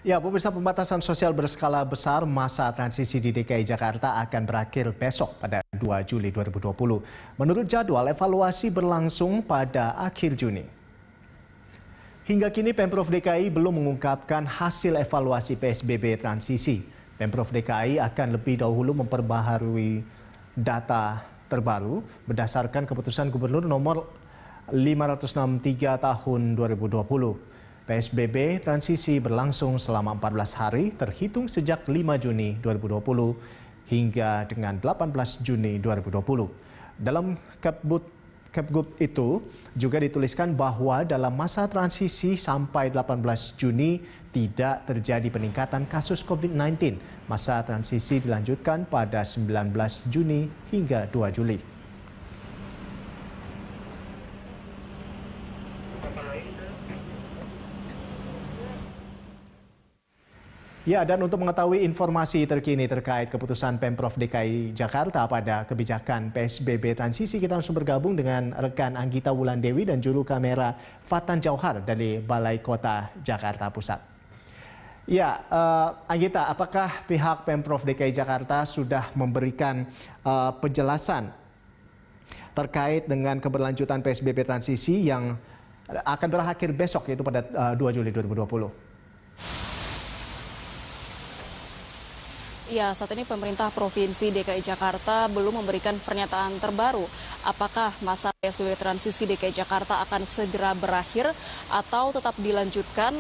Ya, pemirsa, pembatasan sosial berskala besar masa transisi di DKI Jakarta akan berakhir besok pada 2 Juli 2020. Menurut jadwal, evaluasi berlangsung pada akhir Juni. Hingga kini Pemprov DKI belum mengungkapkan hasil evaluasi PSBB transisi. Pemprov DKI akan lebih dahulu memperbaharui data terbaru berdasarkan keputusan Gubernur nomor 563 tahun 2020. PSBB transisi berlangsung selama 14 hari terhitung sejak 5 Juni 2020 hingga dengan 18 Juni 2020. Dalam Kepgub itu juga dituliskan bahwa dalam masa transisi sampai 18 Juni tidak terjadi peningkatan kasus COVID-19. Masa transisi dilanjutkan pada 19 Juni hingga 2 Juli. Ya, dan untuk mengetahui informasi terkini terkait keputusan Pemprov DKI Jakarta pada kebijakan PSBB transisi, kita langsung bergabung dengan rekan Anggita Wulandewi dan juru kamera Fatan Jauhar dari Balai Kota Jakarta Pusat. Ya, Anggita, apakah pihak Pemprov DKI Jakarta sudah memberikan penjelasan terkait dengan keberlanjutan PSBB transisi yang akan berakhir besok, yaitu pada 2 Juli 2020? Ya, saat ini pemerintah Provinsi DKI Jakarta belum memberikan pernyataan terbaru apakah masa PSBB transisi DKI Jakarta akan segera berakhir atau tetap dilanjutkan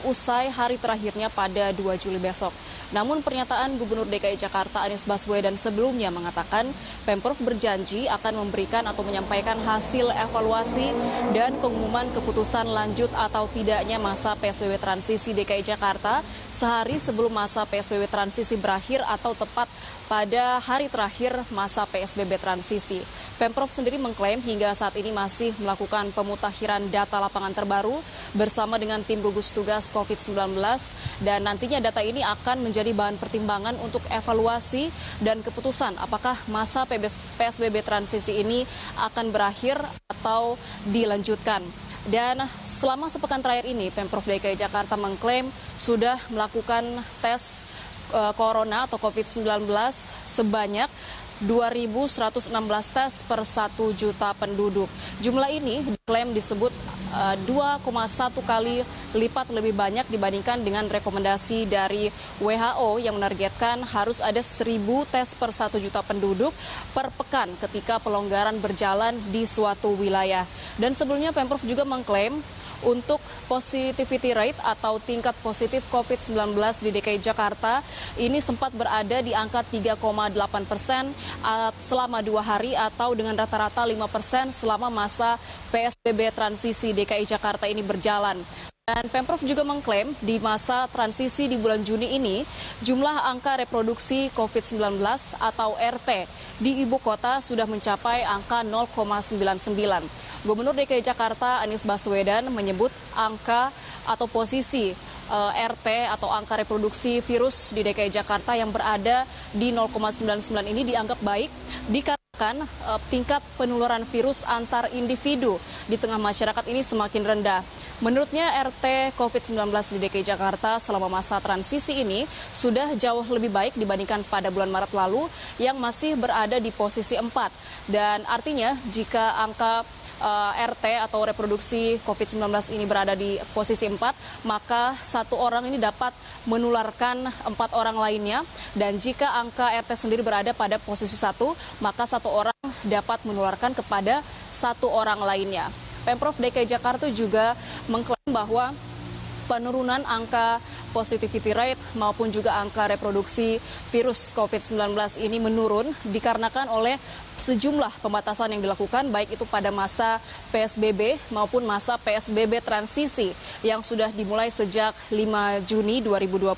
usai hari terakhirnya pada 2 Juli besok. Namun pernyataan Gubernur DKI Jakarta Anies Baswedan sebelumnya mengatakan Pemprov berjanji akan memberikan atau menyampaikan hasil evaluasi dan pengumuman keputusan lanjut atau tidaknya masa PSBB transisi DKI Jakarta sehari sebelum masa PSBB transisi berakhir atau tepat pada hari terakhir masa PSBB transisi. Pemprov sendiri mengklaim hingga saat ini masih melakukan pemutakhiran data lapangan terbaru bersama dengan tim gugus tugas COVID-19 dan nantinya data ini akan menjadi bahan pertimbangan untuk evaluasi dan keputusan apakah masa PSBB transisi ini akan berakhir atau dilanjutkan. Dan selama sepekan terakhir ini, Pemprov DKI Jakarta mengklaim sudah melakukan tes corona atau COVID-19 sebanyak 2.116 tes per 1 juta penduduk. Jumlah ini diklaim disebut 2,1 kali lipat lebih banyak dibandingkan dengan rekomendasi dari WHO yang menargetkan harus ada 1.000 tes per 1 juta penduduk per pekan ketika pelonggaran berjalan di suatu wilayah. Dan sebelumnya Pemprov juga mengklaim untuk positivity rate atau tingkat positif COVID-19 di DKI Jakarta ini sempat berada di angka 3,8% selama 2 hari atau dengan rata-rata 5% selama masa PSBB transisi DKI Jakarta ini berjalan. Dan Pemprov juga mengklaim di masa transisi di bulan Juni ini, jumlah angka reproduksi COVID-19 atau RT di ibu kota sudah mencapai angka 0,99. Gubernur DKI Jakarta Anies Baswedan menyebut angka atau posisi RT atau angka reproduksi virus di DKI Jakarta yang berada di 0,99 ini dianggap baik dikarenakan tingkat penularan virus antar individu di tengah masyarakat ini semakin rendah. Menurutnya RT COVID-19 di DKI Jakarta selama masa transisi ini sudah jauh lebih baik dibandingkan pada bulan Maret lalu yang masih berada di posisi 4. Dan artinya jika angka RT atau reproduksi COVID-19 ini berada di posisi 4, maka 1 orang ini dapat menularkan 4 orang lainnya. Dan jika angka RT sendiri berada pada posisi 1, maka 1 orang dapat menularkan kepada 1 orang lainnya. Pemprov DKI Jakarta juga mengklaim bahwa penurunan angka positivity rate maupun juga angka reproduksi virus COVID-19 ini menurun dikarenakan oleh sejumlah pembatasan yang dilakukan baik itu pada masa PSBB maupun masa PSBB transisi yang sudah dimulai sejak 5 Juni 2020.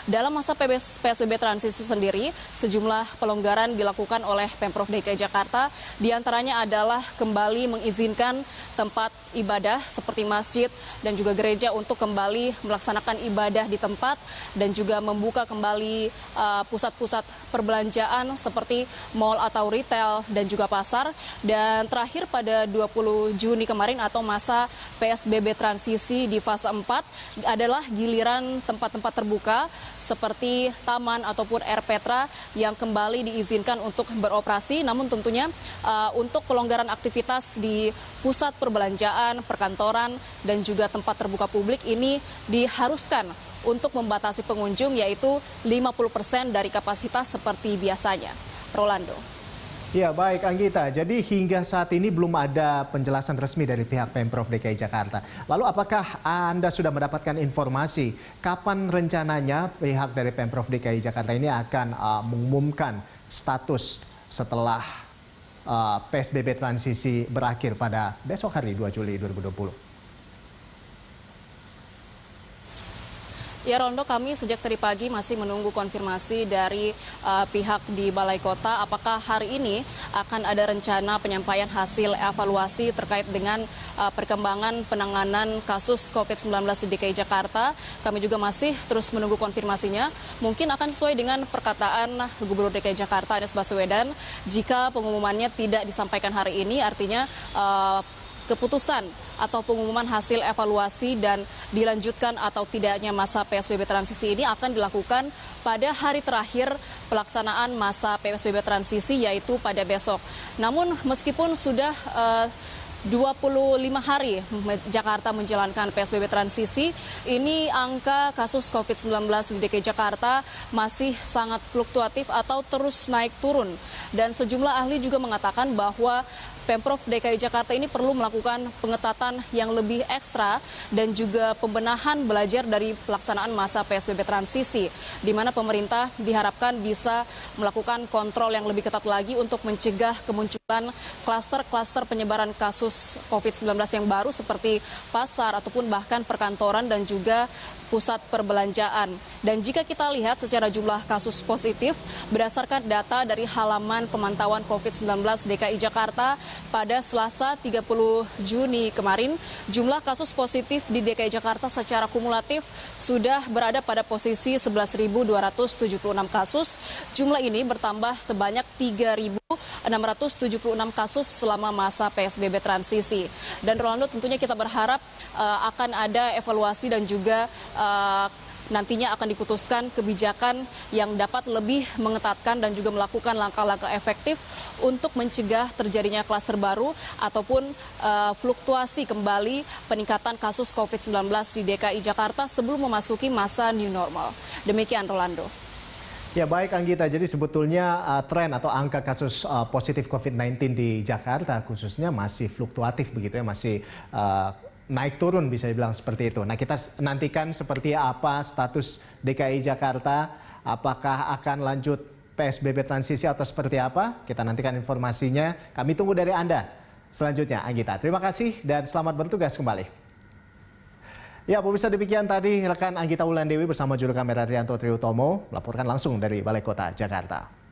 Dalam masa PSBB transisi sendiri, sejumlah pelonggaran dilakukan oleh Pemprov DKI Jakarta, diantaranya adalah kembali mengizinkan tempat ibadah seperti masjid dan juga gereja untuk kembali melaksanakan ibadah beribadah di tempat dan juga membuka kembali pusat-pusat perbelanjaan seperti mal atau retail dan juga pasar. Dan terakhir pada 20 Juni kemarin atau masa PSBB transisi di fase 4 adalah giliran tempat-tempat terbuka seperti taman ataupun air petra yang kembali diizinkan untuk beroperasi. Namun tentunya untuk pelonggaran aktivitas di pusat perbelanjaan, perkantoran, dan juga tempat terbuka publik ini diharuskan untuk membatasi pengunjung yaitu 50% dari kapasitas seperti biasanya. Rolando. Ya baik Anggita, jadi hingga saat ini belum ada penjelasan resmi dari pihak Pemprov DKI Jakarta. Lalu apakah Anda sudah mendapatkan informasi kapan rencananya pihak dari Pemprov DKI Jakarta ini akan mengumumkan status setelah PSBB transisi berakhir pada besok hari 2 Juli 2020? Ya Rondo, kami sejak tadi pagi masih menunggu konfirmasi dari pihak di Balai Kota apakah hari ini akan ada rencana penyampaian hasil evaluasi terkait dengan perkembangan penanganan kasus COVID-19 di DKI Jakarta. Kami juga masih terus menunggu konfirmasinya. Mungkin akan sesuai dengan perkataan Gubernur DKI Jakarta Anies Baswedan, jika pengumumannya tidak disampaikan hari ini artinya keputusan atau pengumuman hasil evaluasi dan dilanjutkan atau tidaknya masa PSBB transisi ini akan dilakukan pada hari terakhir pelaksanaan masa PSBB transisi yaitu pada besok. Namun meskipun sudah 25 hari Jakarta menjalankan PSBB transisi, ini angka kasus COVID-19 di DKI Jakarta masih sangat fluktuatif atau terus naik turun. Dan sejumlah ahli juga mengatakan bahwa Pemprov DKI Jakarta ini perlu melakukan pengetatan yang lebih ekstra dan juga pembenahan belajar dari pelaksanaan masa PSBB transisi, di mana pemerintah diharapkan bisa melakukan kontrol yang lebih ketat lagi untuk mencegah kemunculan klaster-klaster penyebaran kasus COVID-19 yang baru seperti pasar ataupun bahkan perkantoran dan juga pusat perbelanjaan. Dan jika kita lihat secara jumlah kasus positif berdasarkan data dari halaman pemantauan COVID-19 DKI Jakarta pada Selasa 30 Juni kemarin, jumlah kasus positif di DKI Jakarta secara kumulatif sudah berada pada posisi 11.276 kasus. Jumlah ini bertambah sebanyak 3.676 kasus selama masa PSBB transisi. Dan Rolando, tentunya kita berharap akan ada evaluasi dan juga nantinya akan diputuskan kebijakan yang dapat lebih mengetatkan dan juga melakukan langkah-langkah efektif untuk mencegah terjadinya klaster baru ataupun fluktuasi kembali peningkatan kasus COVID-19 di DKI Jakarta sebelum memasuki masa new normal. Demikian Rolando. Ya baik Anggita, jadi sebetulnya tren atau angka kasus positif COVID-19 di Jakarta khususnya masih fluktuatif begitu ya, masih naik turun bisa dibilang seperti itu. Nah kita nantikan seperti apa status DKI Jakarta, apakah akan lanjut PSBB transisi atau seperti apa? Kita nantikan informasinya, kami tunggu dari Anda selanjutnya Anggita. Terima kasih dan selamat bertugas kembali. Ya pemirsa, demikian tadi rekan Anggita Wulandewi bersama juru kamera Rianto Triutomo melaporkan langsung dari Balai Kota Jakarta.